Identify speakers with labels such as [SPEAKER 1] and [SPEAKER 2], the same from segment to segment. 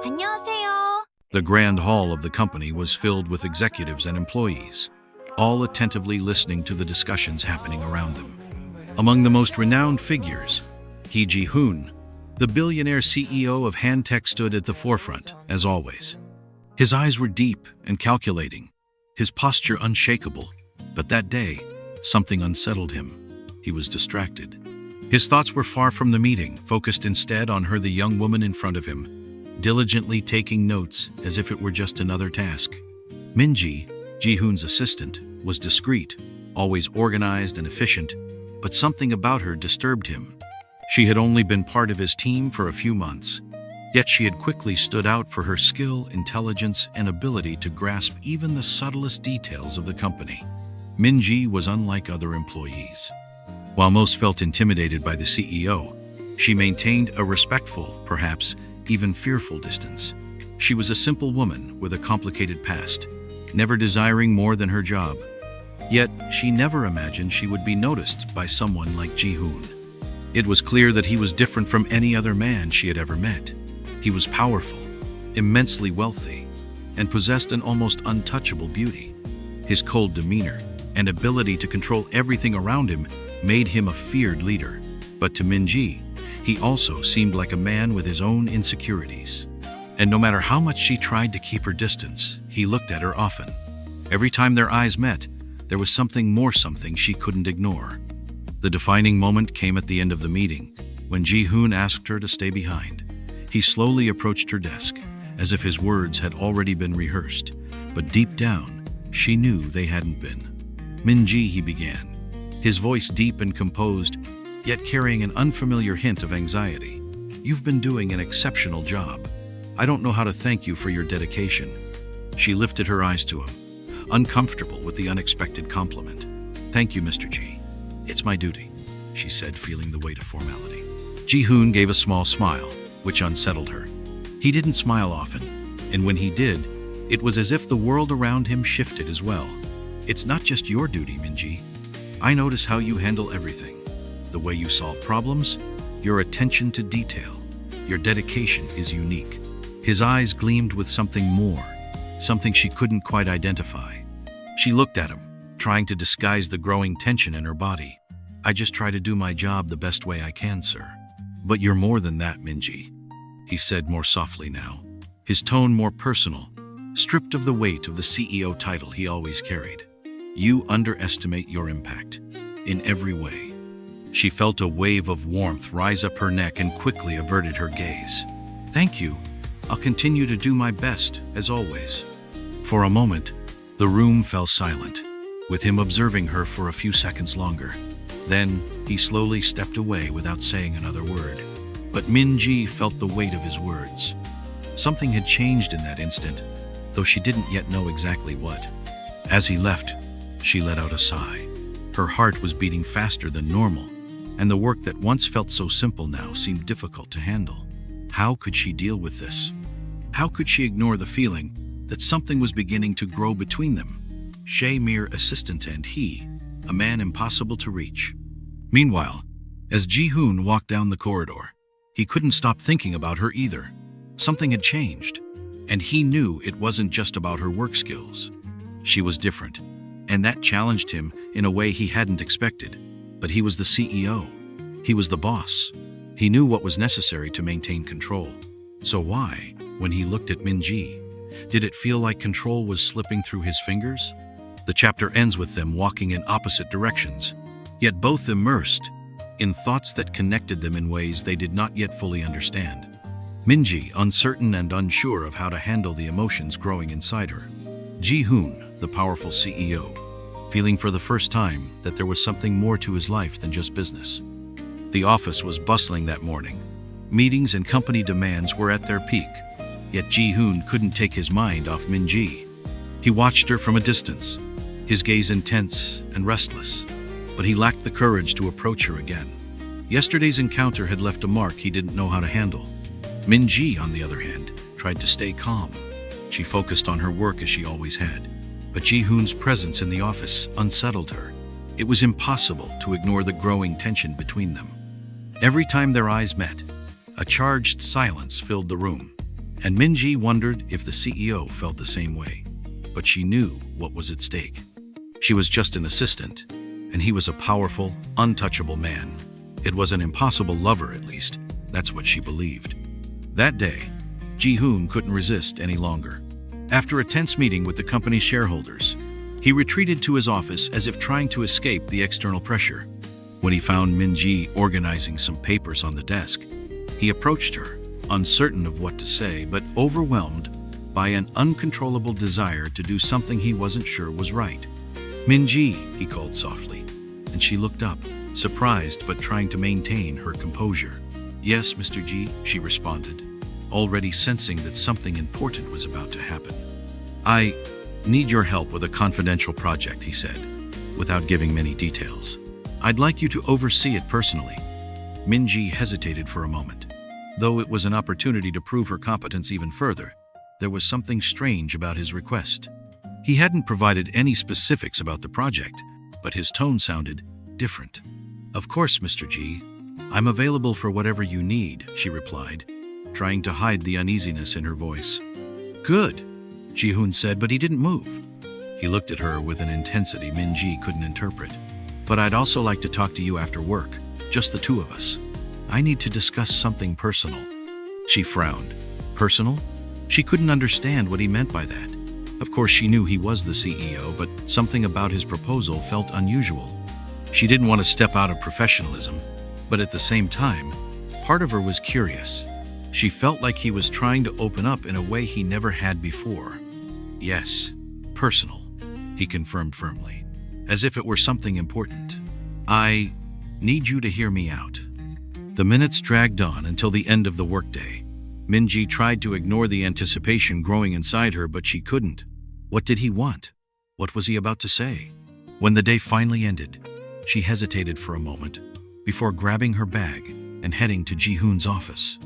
[SPEAKER 1] 안녕하세요.
[SPEAKER 2] The grand hall of the company was filled with executives and employees, all attentively listening to the discussions happening around them. Among the most renowned figures, He Ji-hoon, the billionaire CEO of Hantech, stood at the forefront, as always. His eyes were deep and calculating, his posture unshakable, but that day, something unsettled him. He was distracted. His thoughts were far from the meeting, focused instead on her, the young woman in front of him, diligently taking notes as if it were just another task. Min-ji, Ji-hoon's assistant, was discreet, always organized and efficient, but something about her disturbed him. She had only been part of his team for a few months, yet she had quickly stood out for her skill, intelligence, and ability to grasp even the subtlest details of the company. Min-ji was unlike other employees. While most felt intimidated by the CEO, she maintained a respectful, perhaps even fearful distance. She was a simple woman with a complicated past, never desiring more than her job. Yet, she never imagined she would be noticed by someone like Ji-hoon. It was clear that he was different from any other man she had ever met. He was powerful, immensely wealthy, and possessed an almost untouchable beauty. His cold demeanor and ability to control everything around him made him a feared leader. But to Min-ji, he also seemed like a man with his own insecurities. And no matter how much she tried to keep her distance, he looked at her often. Every time their eyes met, there was something she couldn't ignore. The defining moment came at the end of the meeting, when Ji-hoon asked her to stay behind. He slowly approached her desk, as if his words had already been rehearsed, but deep down, she knew they hadn't been. Min-ji, he began, his voice deep and composed, yet carrying an unfamiliar hint of anxiety. You've been doing an exceptional job. I don't know how to thank you for your dedication. She lifted her eyes to him, uncomfortable with the unexpected compliment. Thank you, Mr. Ji. It's my duty, she said, feeling the weight of formality. Ji-hoon gave a small smile, which unsettled her. He didn't smile often, and when he did, it was as if the world around him shifted as well. It's not just your duty, Min-ji. I notice how you handle everything. The way you solve problems, your attention to detail, your dedication is unique. His eyes gleamed with something more, something she couldn't quite identify. She looked at him, trying to disguise the growing tension in her body. I just try to do my job the best way I can, sir. But you're more than that, Min-ji, he said more softly now, his tone more personal, stripped of the weight of the CEO title he always carried. You underestimate your impact, in every way. She felt a wave of warmth rise up her neck and quickly averted her gaze. Thank you. I'll continue to do my best, as always. For a moment, the room fell silent, with him observing her for a few seconds longer. Then, he slowly stepped away without saying another word. But Min-ji felt the weight of his words. Something had changed in that instant, though she didn't yet know exactly what. As he left, she let out a sigh. Her heart was beating faster than normal, and the work that once felt so simple now seemed difficult to handle. How could she deal with this? How could she ignore the feeling that something was beginning to grow between them? She, mere assistant, and he, a man impossible to reach. Meanwhile, as Ji-hoon walked down the corridor, he couldn't stop thinking about her either. Something had changed, and he knew it wasn't just about her work skills. She was different, and that challenged him in a way he hadn't expected. But he was the CEO. He was the boss. He knew what was necessary to maintain control. So why, when he looked at Min-ji, did it feel like control was slipping through his fingers? The chapter ends with them walking in opposite directions, yet both immersed in thoughts that connected them in ways they did not yet fully understand. Min-ji, uncertain and unsure of how to handle the emotions growing inside her. Ji-hoon, the powerful CEO, feeling for the first time that there was something more to his life than just business. The office was bustling that morning. Meetings and company demands were at their peak, yet Ji-hoon couldn't take his mind off Min-ji. He watched her from a distance, his gaze intense and restless, but he lacked the courage to approach her again. Yesterday's encounter had left a mark he didn't know how to handle. Min-ji, on the other hand, tried to stay calm. She focused on her work as she always had, but Ji-hoon's presence in the office unsettled her. It was impossible to ignore the growing tension between them. Every time their eyes met, A charged silence filled the room, and Minji wondered if the CEO felt the same way. But she knew what was at stake. She was just an assistant, and he was a powerful, untouchable man. It was an impossible lover, at least. That's what she believed. That day, Ji-hoon couldn't resist any longer. After a tense meeting with the company's shareholders, he retreated to his office as if trying to escape the external pressure. When he found Minji organizing some papers on the desk, he approached her, uncertain of what to say, but overwhelmed by an uncontrollable desire to do something he wasn't sure was right. "Minji," he called softly, and she looked up, surprised but trying to maintain her composure. "Yes, Mr. Ji," she responded, already sensing that something important was about to happen. "I need your help with a confidential project," he said, without giving many details. "I'd like you to oversee it personally." Minji hesitated for a moment. Though it was an opportunity to prove her competence even further, there was something strange about his request. He hadn't provided any specifics about the project, but his tone sounded different. "Of course, Mr. Ji. I'm available for whatever you need," she replied, trying to hide the uneasiness in her voice. "Good," Ji-hoon said, but he didn't move. He looked at her with an intensity Minji couldn't interpret. "But I'd also like to talk to you after work, just the two of us. I need to discuss something personal." She frowned. Personal? She couldn't understand what he meant by that. Of course, she knew he was the CEO, but something about his proposal felt unusual. She didn't want to step out of professionalism, but at the same time, part of her was curious. She felt like he was trying to open up in a way he never had before. "Yes, personal," he confirmed firmly, as if it were something important. "I need you to hear me out." The minutes dragged on until the end of the workday. Minji tried to ignore the anticipation growing inside her, but she couldn't. What did he want? What was he about to say? When the day finally ended, she hesitated for a moment before grabbing her bag and heading to Ji-hoon's office.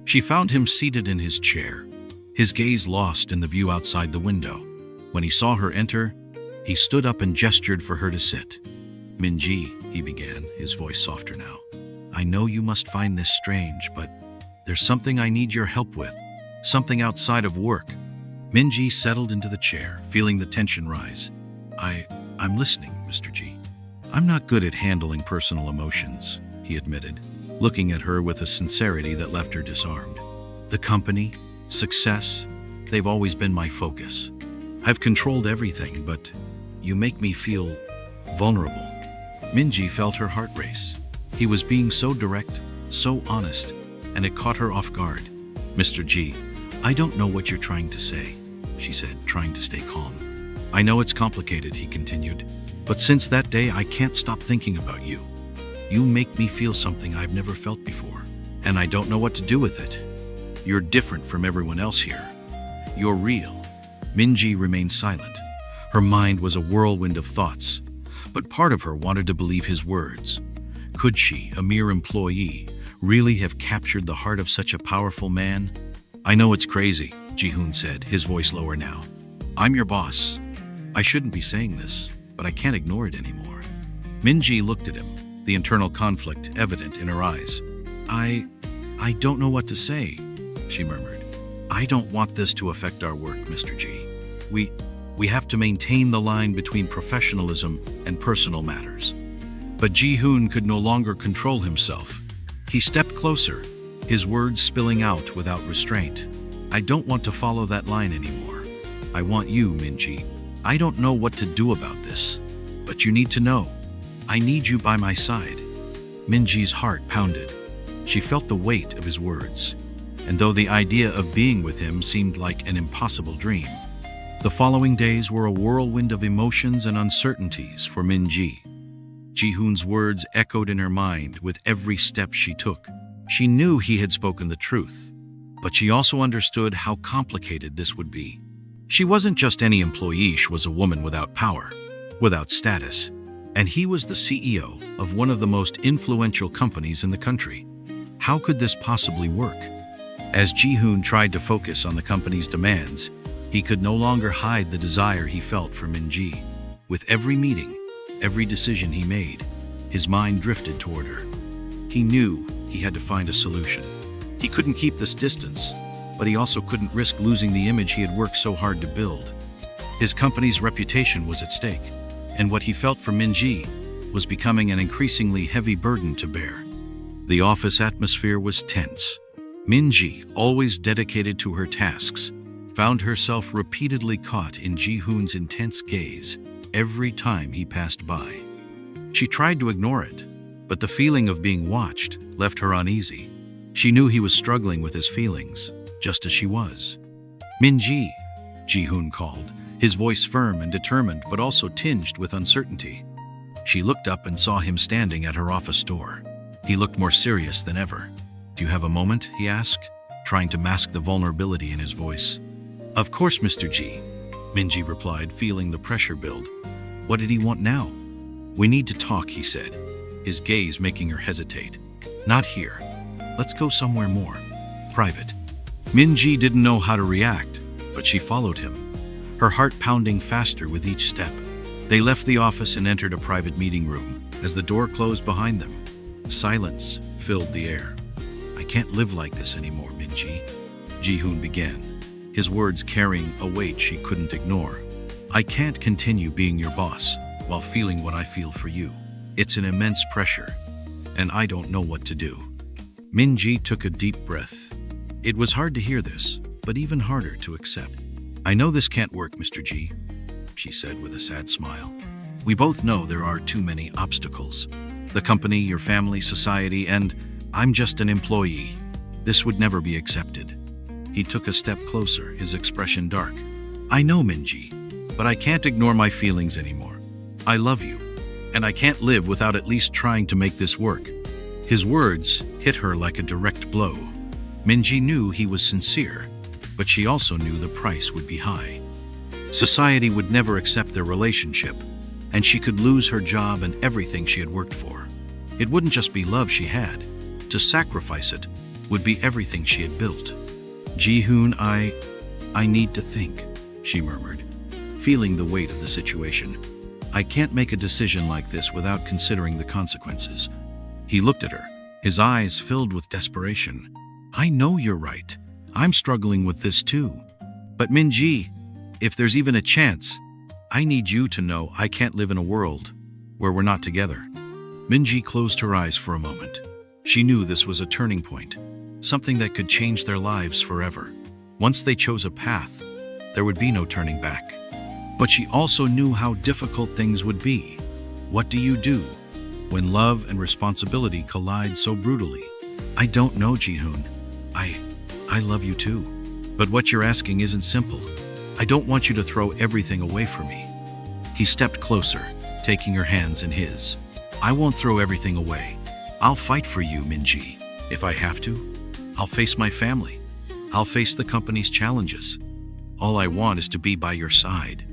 [SPEAKER 2] She found him seated in his chair, his gaze lost in the view outside the window. When he saw her enter, he stood up and gestured for her to sit. "Minji," he began, his voice softer now, "I know you must find this strange, but there's something I need your help with, something outside of work." Minji settled into the chair, feeling the tension rise. I'm listening, Mr. Ji. "I'm not good at handling personal emotions," he admitted, looking at her with a sincerity that left her disarmed. "The company, success, they've always been my focus. I've controlled everything, but you make me feel vulnerable." Minji felt her heart race. He was being so direct, so honest, and it caught her off guard. "Mr. Ji, I don't know what you're trying to say," she said, trying to stay calm. "I know it's complicated," he continued, "but since that day I can't stop thinking about you. You make me feel something I've never felt before, and I don't know what to do with it. You're different from everyone else here. You're real." Minji remained silent. Her mind was a whirlwind of thoughts, but part of her wanted to believe his words. Could she, a mere employee, really have captured the heart of such a powerful man? "I know it's crazy," Ji-hoon said, his voice lower now. "I'm your boss. I shouldn't be saying this, but I can't ignore it anymore." Minji looked at him, the internal conflict evident in her eyes. I don't know what to say," she murmured. "I don't want this to affect our work, Mr. Ji. We have to maintain the line between professionalism and personal matters." But Ji-hoon could no longer control himself. He stepped closer, his words spilling out without restraint. "I don't want to follow that line anymore. I want you, Minji. I don't know what to do about this, but you need to know. I need you by my side." Minji's heart pounded. She felt the weight of his words, and though the idea of being with him seemed like an impossible dream, the following days were a whirlwind of emotions and uncertainties for Minji. Ji-hoon's words echoed in her mind with every step she took. She knew he had spoken the truth, but she also understood how complicated this would be. She wasn't just any employee, she was a woman without power, without status, and he was the CEO of one of the most influential companies in the country. How could this possibly work? As Ji-hoon tried to focus on the company's demands, he could no longer hide the desire he felt for Minji. With every meeting, every decision he made, his mind drifted toward her. He knew he had to find a solution. He couldn't keep this distance, but he also couldn't risk losing the image he had worked so hard to build. His company's reputation was at stake, and what he felt for Minji was becoming an increasingly heavy burden to bear. The office atmosphere was tense. Minji, always dedicated to her tasks, found herself repeatedly caught in Ji-hoon's intense gaze every time he passed by. She tried to ignore it, but the feeling of being watched left her uneasy. She knew he was struggling with his feelings, just as she was. "Minji," Ji-hoon called, his voice firm and determined but also tinged with uncertainty. She looked up and saw him standing at her office door. He looked more serious than ever. "Do you have a moment?" he asked, trying to mask the vulnerability in his voice. "Of course, Mr. Ji," Minji replied, feeling the pressure build. What did he want now? "We need to talk," he said, his gaze making her hesitate. "Not here. Let's go somewhere more private." Minji didn't know how to react, but she followed him, her heart pounding faster with each step. They left the office and entered a private meeting room. As the door closed behind them, silence filled the air. "I can't live like this anymore, Minji," Ji-hoon began, his words carrying a weight she couldn't ignore. "I can't continue being your boss while feeling what I feel for you. It's an immense pressure, and I don't know what to do." Minji took a deep breath. It was hard to hear this, but even harder to accept. "I know this can't work, Mr. Ji," she said with a sad smile. "We both know there are too many obstacles. The company, your family, society, and I'm just an employee. This would never be accepted." He took a step closer, his expression dark. "I know, Minji, but I can't ignore my feelings anymore. I love you, and I can't live without at least trying to make this work." His words hit her like a direct blow. Minji knew he was sincere, but she also knew the price would be high. Society would never accept their relationship, and she could lose her job and everything she had worked for. It wouldn't just be love she had. To sacrifice it would be everything she had built. "Ji-hoon, I need to think," she murmured, feeling the weight of the situation. "I can't make a decision like this without considering the consequences." He looked at her, his eyes filled with desperation. "I know you're right. I'm struggling with this too. But Minji, if there's even a chance, I need you to know I can't live in a world where we're not together." Minji closed her eyes for a moment. She knew this was a turning point, something that could change their lives forever. Once they chose a path, there would be no turning back. But she also knew how difficult things would be. What do you do when love and responsibility collide so brutally? "I don't know, Ji-hoon. I love you too. But what you're asking isn't simple. I don't want you to throw everything away for me." He stepped closer, taking her hands in his. "I won't throw everything away. I'll fight for you, Minji. If I have to, I'll face my family. I'll face the company's challenges. All I want is to be by your side."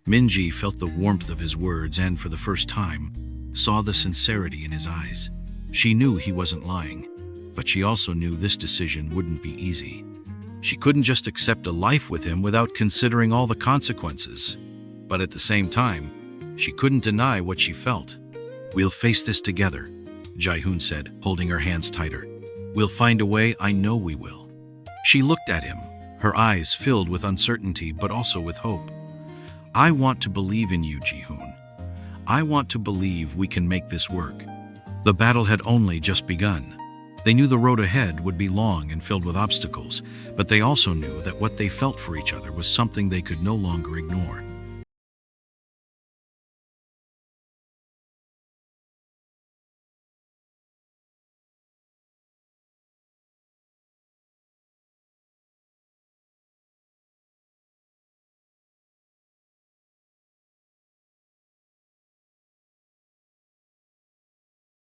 [SPEAKER 2] Minji felt the warmth of his words and, for the first time, saw the sincerity in his eyes. She knew he wasn't lying, but she also knew this decision wouldn't be easy. She couldn't just accept a life with him without considering all the consequences. But at the same time, she couldn't deny what she felt. "We'll face this together," Ji-hoon said, holding her hands tighter. "We'll find a way, I know we will." She looked at him, her eyes filled with uncertainty but also with hope. "I want to believe in you, Ji-hoon. I want to believe we can make this work." The battle had only just begun. They knew the road ahead would be long and filled with obstacles, but they also knew that what they felt for each other was something they could no longer ignore.